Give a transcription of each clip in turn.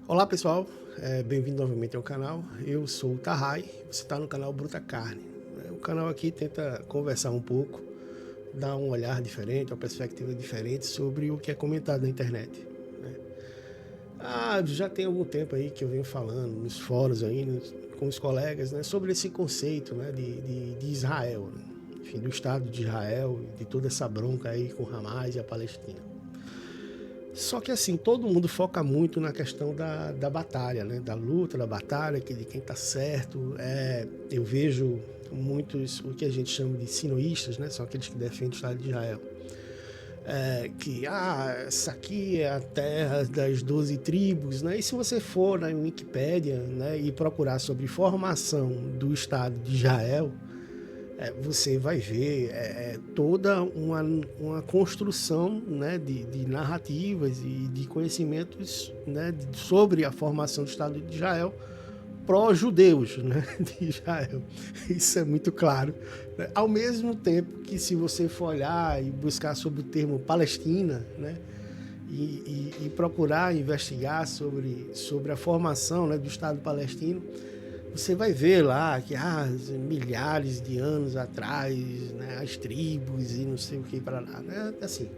Olá pessoal, bem-vindo novamente ao canal. Eu sou o Tahai, você está no canal Bruta Carne. O canal aqui tenta conversar um pouco, dar um olhar diferente, uma perspectiva diferente sobre o que é comentado na internet, né? Já tem algum tempo aí que eu venho falando nos fóruns aí, com os colegas, né, sobre esse conceito, né, de Israel, né? Enfim, do Estado de Israel, de toda essa bronca aí com Hamas e a Palestina. Só que assim, todo mundo foca muito na questão da batalha, né? Da luta, da batalha, de quem está certo. Eu vejo muitos, o que a gente chama de sinoístas, né? São aqueles que defendem o Estado de Israel. Essa aqui é a terra das 12 tribos, né? E se você for na Wikipédia, né, e procurar sobre formação do Estado de Israel, você vai ver toda uma construção, né, de narrativas e de conhecimentos, né, sobre a formação do Estado de Israel pró-judeus, né, de Israel. Isso é muito claro, né? Ao mesmo tempo que, se você for olhar e buscar sobre o termo Palestina, né, e procurar investigar sobre a formação, né, do Estado palestino, você vai ver lá que milhares de anos atrás, né, as tribos e não sei o que para lá, né? Assim,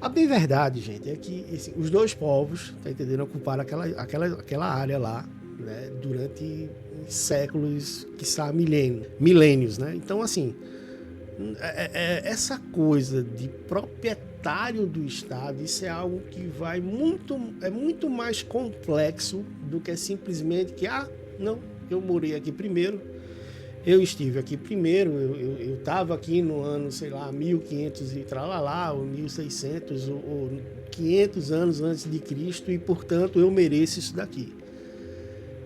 a bem verdade, gente, é que assim, os dois povos, tá entendendo, ocuparam aquela área lá, né, durante séculos, quiçá milênios, né? Então, assim, essa coisa de proprietário do Estado, isso é algo que é muito mais complexo do que simplesmente que, não, eu morei aqui primeiro, eu estive aqui primeiro, eu estava aqui no ano, sei lá, 1500 e tralalá, ou 1600, ou 500 anos antes de Cristo, e, portanto, eu mereço isso daqui.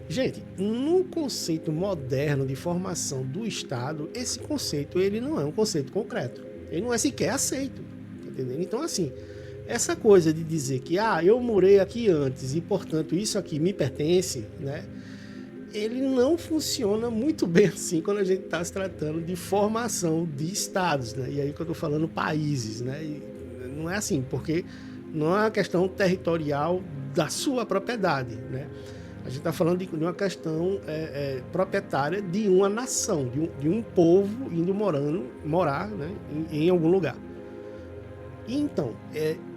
Gente, no conceito moderno de formação do Estado, esse conceito ele não é um conceito concreto. Ele não é sequer aceito. Tá entendendo? Então, assim, essa coisa de dizer que eu morei aqui antes e, portanto, isso aqui me pertence, né? Ele não funciona muito bem assim quando a gente está se tratando de formação de estados, né? E aí que eu estou falando países, né? E não é assim, porque não é uma questão territorial da sua propriedade, né? A gente está falando de uma questão proprietária de uma nação, de um povo indo morar, né, em algum lugar. E então,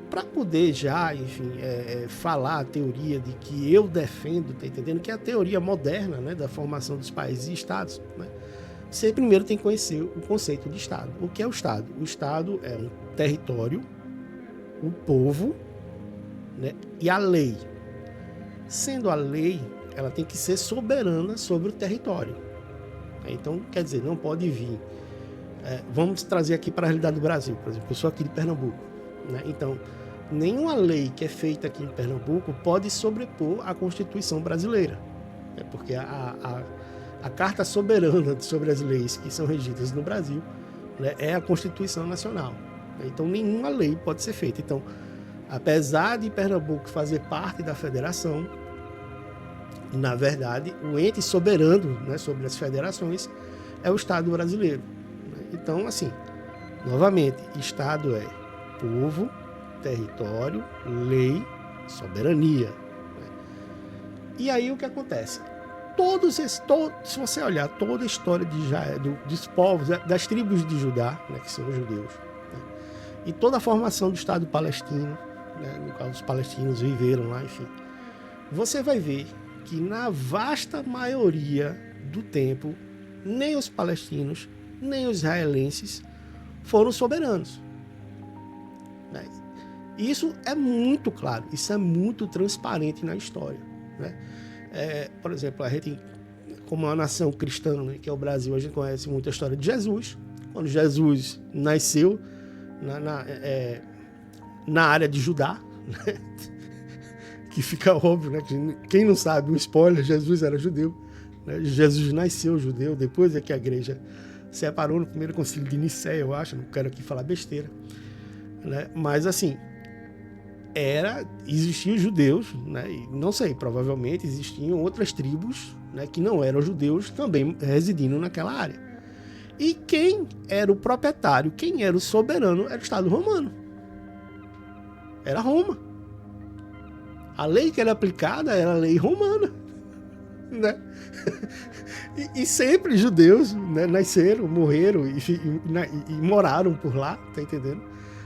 para poder já, enfim, falar a teoria de que eu defendo, tá entendendo? Que é a teoria moderna, né, da formação dos países e estados, né? Você primeiro tem que conhecer o conceito de Estado. O que é o Estado? O Estado é um território, o povo, né, e a lei. Sendo a lei, ela tem que ser soberana sobre o território. Então, quer dizer, não pode vir. Vamos trazer aqui para a realidade do Brasil, por exemplo, eu sou aqui de Pernambuco, né? Então, nenhuma lei que é feita aqui em Pernambuco pode sobrepor a Constituição brasileira, né? Porque a Carta Soberana sobre as leis que são regidas no Brasil, né, é a Constituição Nacional. Então, nenhuma lei pode ser feita. Então, apesar de Pernambuco fazer parte da federação, na verdade, o ente soberano, né, sobre as federações é o Estado brasileiro. Então, assim, novamente, Estado é povo, território, lei, soberania. E aí o que acontece? Se você olhar toda a história dos povos, das tribos de Judá, né, que são os judeus, né, e toda a formação do Estado palestino, né, no qual os palestinos viveram lá, enfim, você vai ver que na vasta maioria do tempo, nem os palestinos, nem os israelenses foram soberanos. Isso é muito claro, isso é muito transparente na história, né? Por exemplo, a gente, como uma nação cristã, né, que é o Brasil, a gente conhece muito a história de Jesus. Quando Jesus nasceu na área de Judá, né? Que fica óbvio, né? Quem não sabe, um spoiler, Jesus era judeu, né? Jesus nasceu judeu, depois é que a igreja separou no primeiro concílio de Nicéia, eu acho, não quero aqui falar besteira, né? Mas assim, existiam judeus, né? E não sei, provavelmente existiam outras tribos, né, que não eram judeus também residindo naquela área. E quem era o proprietário, quem era o soberano, era o Estado romano. Era Roma. A lei que era aplicada era a lei romana, né? E sempre judeus, né, nasceram, morreram e moraram por lá, tá entendendo?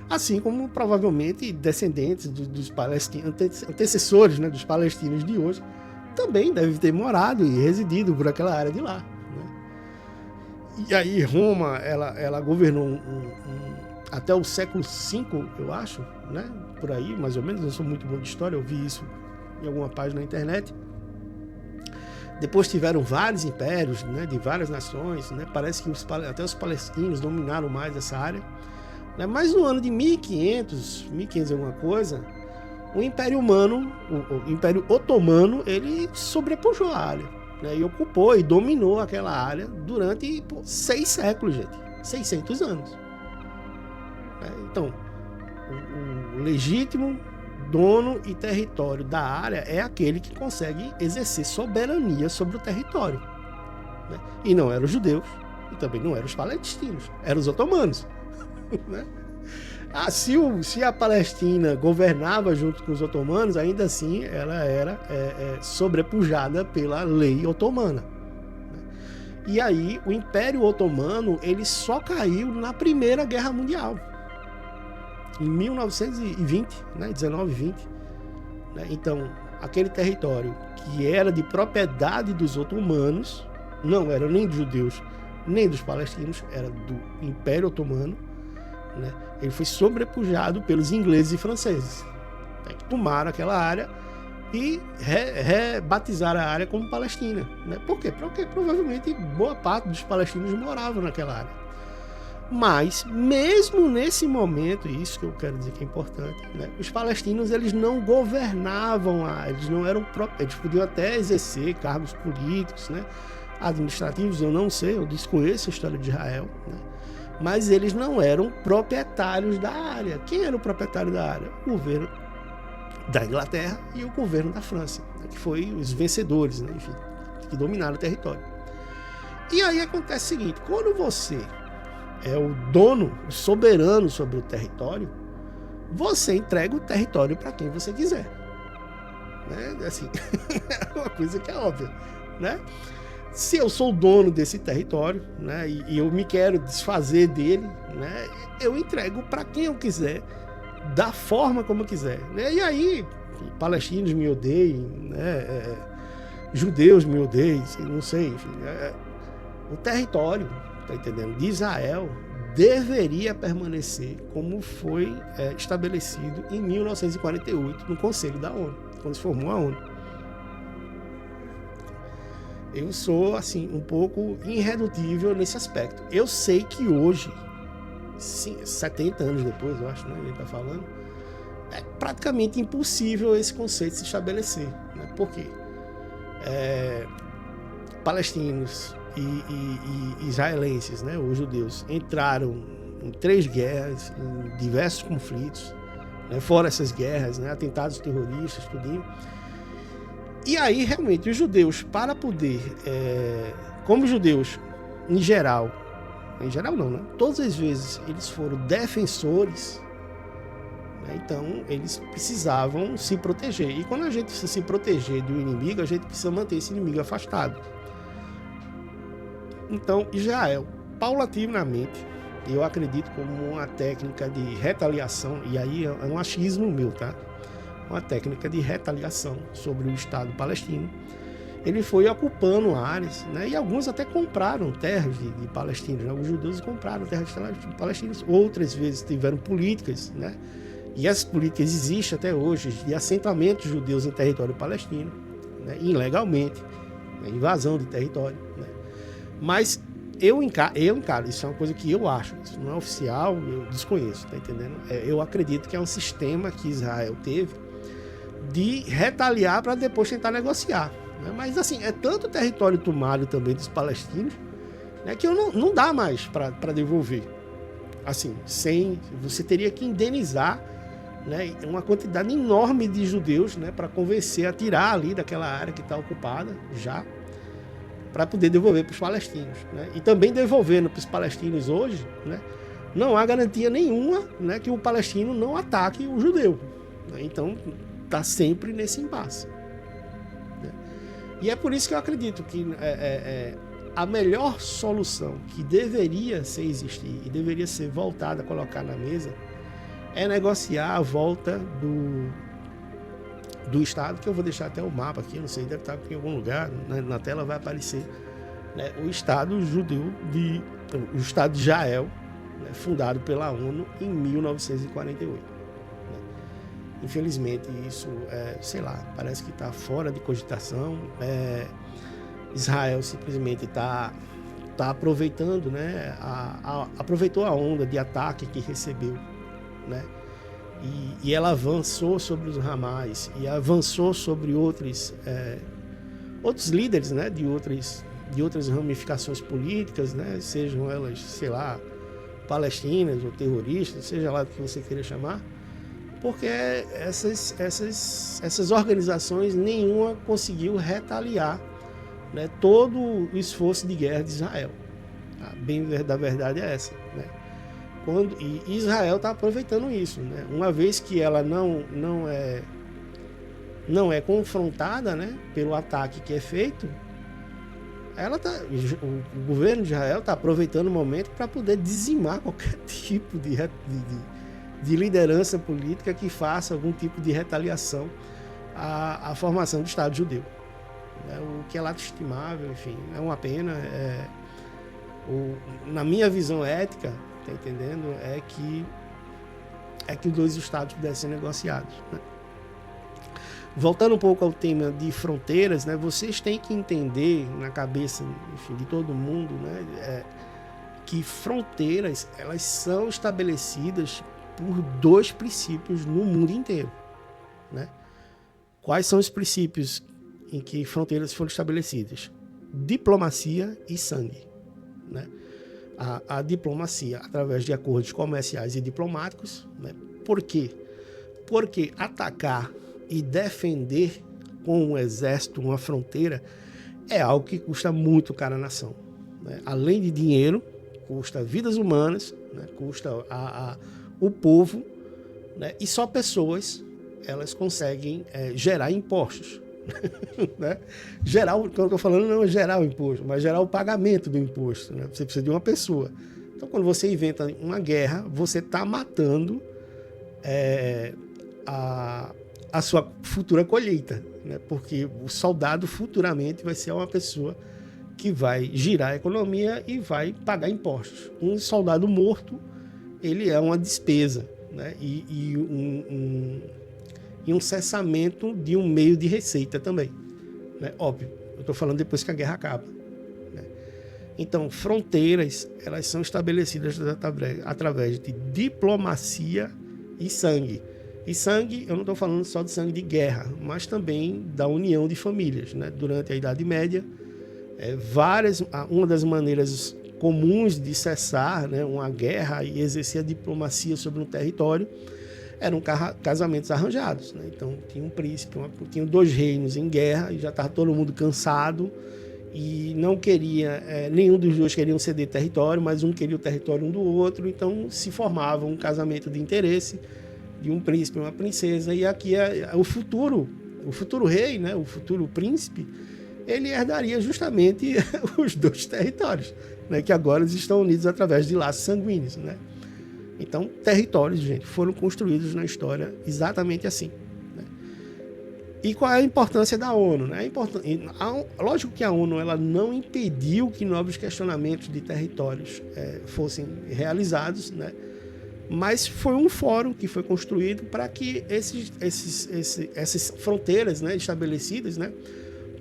Assim como provavelmente descendentes dos palestinos, antecessores, né, dos palestinos de hoje, também devem ter morado e residido por aquela área de lá, né? E aí Roma, ela governou até o século V, eu acho, né? Por aí, mais ou menos. Eu sou muito bom de história, eu vi isso em alguma página na internet. Depois tiveram vários impérios, né, de várias nações, né? Parece que até os palestinos dominaram mais essa área, né? Mas no ano de 1500 e alguma coisa, o Império Otomano, ele sobrepujou a área, né? E ocupou e dominou aquela área durante 6 séculos, gente. 600 anos. Então, o legítimo dono e território da área é aquele que consegue exercer soberania sobre o território, né? E não eram os judeus, e também não eram os palestinos, eram os otomanos, né? Se a Palestina governava junto com os otomanos, ainda assim ela era sobrepujada pela lei otomana, né? E aí o Império Otomano, ele só caiu na Primeira Guerra Mundial, em 1920, né, 19 e 20, né? Então, aquele território que era de propriedade dos otomanos, não era nem dos judeus, nem dos palestinos, era do Império Otomano, né? Ele foi sobrepujado pelos ingleses e franceses, né, que tomaram aquela área e rebatizaram a área como Palestina, né? Por quê? Porque provavelmente boa parte dos palestinos moravam naquela área. Mas, mesmo nesse momento, isso que eu quero dizer que é importante, né? Os palestinos, eles não governavam, eles não eram próprios, eles podiam até exercer cargos políticos, né, administrativos, eu não sei, eu desconheço a história de Israel, né? Mas eles não eram proprietários da área. Quem era o proprietário da área? O governo da Inglaterra e o governo da França, né, que foi os vencedores, né, enfim, que dominaram o território. E aí acontece o seguinte: quando você é o dono, o soberano sobre o território, você entrega o território para quem você quiser, né? Assim, é uma coisa que é óbvia, né? Se eu sou o dono desse território, né, e eu me quero desfazer dele, né, eu entrego para quem eu quiser, da forma como eu quiser, né? E aí, palestinos me odeiem, né, judeus me odeiem, não sei, enfim, o território, tá entendendo, de Israel deveria permanecer como foi estabelecido em 1948 no Conselho da ONU, quando se formou a ONU. Eu sou, assim, um pouco irredutível nesse aspecto. Eu sei que hoje, sim, 70 anos depois, eu acho, né, ele está falando, é praticamente impossível esse conceito se estabelecer, né? Por quê? Palestinos e israelenses, né, os judeus, entraram em 3 guerras, em diversos conflitos, né, fora essas guerras, né, atentados terroristas, tudinho. E aí, realmente, os judeus, para poder, como os judeus, em geral não, né, todas as vezes eles foram defensores, né, então eles precisavam se proteger. E quando a gente precisa se proteger do inimigo, a gente precisa manter esse inimigo afastado. Então, Israel, paulatinamente, eu acredito como uma técnica de retaliação, e aí é um achismo meu, tá? Uma técnica de retaliação sobre o Estado palestino. Ele foi ocupando áreas, né? E alguns até compraram terras de palestinos, né? Os judeus compraram terras de palestinos. Outras vezes tiveram políticas, né? E essas políticas existem até hoje, de assentamentos judeus em território palestino, né? Ilegalmente, né? Invasão de território, né? Mas eu encaro, isso é uma coisa que eu acho, isso não é oficial, eu desconheço, tá entendendo? Eu acredito que é um sistema que Israel teve de retaliar para depois tentar negociar, né? Mas assim, é tanto território tomado também dos palestinos, né, que não dá mais para devolver. Assim, você teria que indenizar, né, uma quantidade enorme de judeus, né, para convencer a tirar ali daquela área que está ocupada já, para poder devolver para os palestinos, né? E também devolvendo para os palestinos hoje, né, não há garantia nenhuma, né, que o palestino não ataque o judeu, né? Então está sempre nesse impasse. Né? E é por isso que eu acredito que a melhor solução que deveria existir e deveria ser voltada a colocar na mesa é negociar a volta do Estado, que eu vou deixar até o mapa aqui, não sei, deve estar em algum lugar, na tela vai aparecer, né, o Estado judeu, o Estado de Israel, né, fundado pela ONU em 1948. Né? Infelizmente isso, sei lá, parece que está fora de cogitação. Israel simplesmente está aproveitando, né, aproveitou a onda de ataque que recebeu, né, e ela avançou sobre os Hamas e avançou sobre outros líderes, né, de outras ramificações políticas, né, sejam elas, sei lá, palestinas ou terroristas, seja lá o que você queira chamar, porque essas organizações nenhuma conseguiu retaliar, né, todo o esforço de guerra de Israel. Bem da verdade é essa, né? E Israel está aproveitando isso, né? Uma vez que ela não é confrontada, né, pelo ataque que é feito, o governo de Israel está aproveitando o momento para poder dizimar qualquer tipo de liderança política que faça algum tipo de retaliação à formação do Estado judeu. O que é lastimável, enfim, é uma pena. Na minha visão ética, tá entendendo? É que os dois estados pudessem ser negociados, né? Voltando um pouco ao tema de fronteiras, né? Vocês têm que entender na cabeça, enfim, de todo mundo, né? Que fronteiras, elas são estabelecidas por dois princípios no mundo inteiro, né? Quais são os princípios em que fronteiras foram estabelecidas? Diplomacia e sangue, né? A diplomacia através de acordos comerciais e diplomáticos, né? Por quê? Porque atacar e defender com um exército uma fronteira é algo que custa muito caro à nação, né? Além de dinheiro, custa vidas humanas, né? Custa o povo, né? E só pessoas elas conseguem gerar impostos. Né? Gerar, o que eu estou falando não é gerar o imposto, mas gerar o pagamento do imposto, né? Você precisa de uma pessoa. Então, quando você inventa uma guerra, você está matando a sua futura colheita, né? Porque o soldado futuramente vai ser uma pessoa que vai girar a economia e vai pagar impostos. Um soldado morto, ele é uma despesa, né? E um cessamento de um meio de receita também, né? Óbvio, eu estou falando depois que a guerra acaba, né? Então, fronteiras, elas são estabelecidas através de diplomacia e sangue. E sangue, eu não estou falando só de sangue de guerra, mas também da união de famílias, né? Durante a Idade Média, uma das maneiras comuns de cessar, né, uma guerra e exercer a diplomacia sobre um território eram casamentos arranjados, né? Então tinha um príncipe, tinha dois reinos em guerra e já estava todo mundo cansado e não queria, nenhum dos dois queriam ceder território, mas um queria o território um do outro, então se formava um casamento de interesse de um príncipe e uma princesa, e aqui o futuro rei, né, o futuro príncipe, ele herdaria justamente os dois territórios, né, que agora eles estão unidos através de laços sanguíneos, né? Então, territórios, gente, foram construídos na história exatamente assim, né? E qual é a importância da ONU, né? Lógico que a ONU ela não impediu que novos questionamentos de territórios fossem realizados, né? Mas foi um fórum que foi construído para que essas fronteiras, né, estabelecidas, né,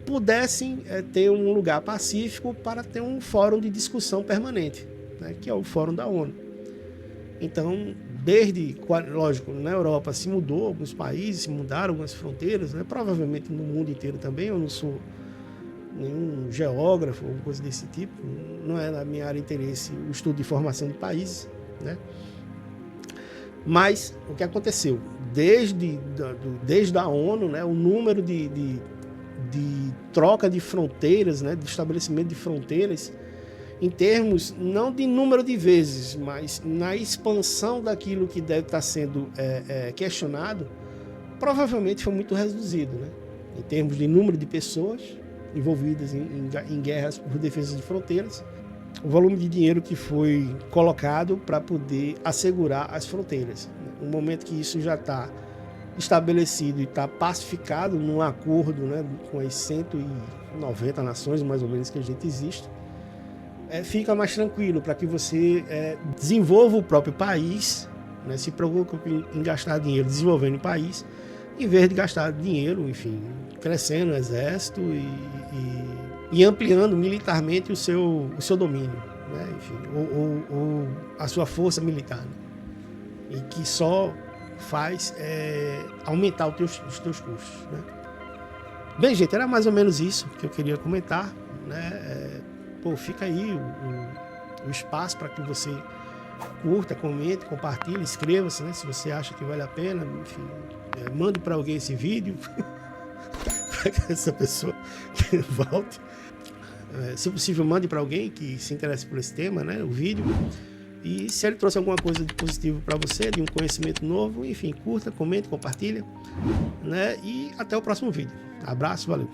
pudessem ter um lugar pacífico para ter um fórum de discussão permanente, né, que é o Fórum da ONU. Então, lógico, na Europa se mudou, alguns países se mudaram algumas fronteiras, né, provavelmente no mundo inteiro também. Eu não sou nenhum geógrafo ou coisa desse tipo, não é na minha área de interesse o estudo de formação de países, né? Mas o que aconteceu? Desde a ONU, né, o número de troca de fronteiras, né, de estabelecimento de fronteiras, em termos não de número de vezes, mas na expansão daquilo que deve estar sendo questionado, provavelmente foi muito reduzido, né? Em termos de número de pessoas envolvidas em guerras por defesa de fronteiras, o volume de dinheiro que foi colocado para poder assegurar as fronteiras. No momento que isso já está estabelecido e está pacificado num acordo, né, com as 190 nações, mais ou menos, que a gente existe, fica mais tranquilo para que você desenvolva o próprio país, né, se preocupe em gastar dinheiro desenvolvendo o país, em vez de gastar dinheiro, enfim, crescendo o exército e ampliando militarmente o seu domínio, né, enfim, ou a sua força militar, né, e que só faz aumentar os teus custos, né? Bem, gente, era mais ou menos isso que eu queria comentar, né? Fica aí o espaço para que você curta, comente, compartilhe, inscreva-se, né? Se você acha que vale a pena, enfim, mande para alguém esse vídeo para que essa pessoa volte. Se possível, mande para alguém que se interesse por esse tema, né? O vídeo. E se ele trouxe alguma coisa de positivo para você, de um conhecimento novo, enfim, curta, comente, compartilha, né? E até o próximo vídeo. Abraço, valeu!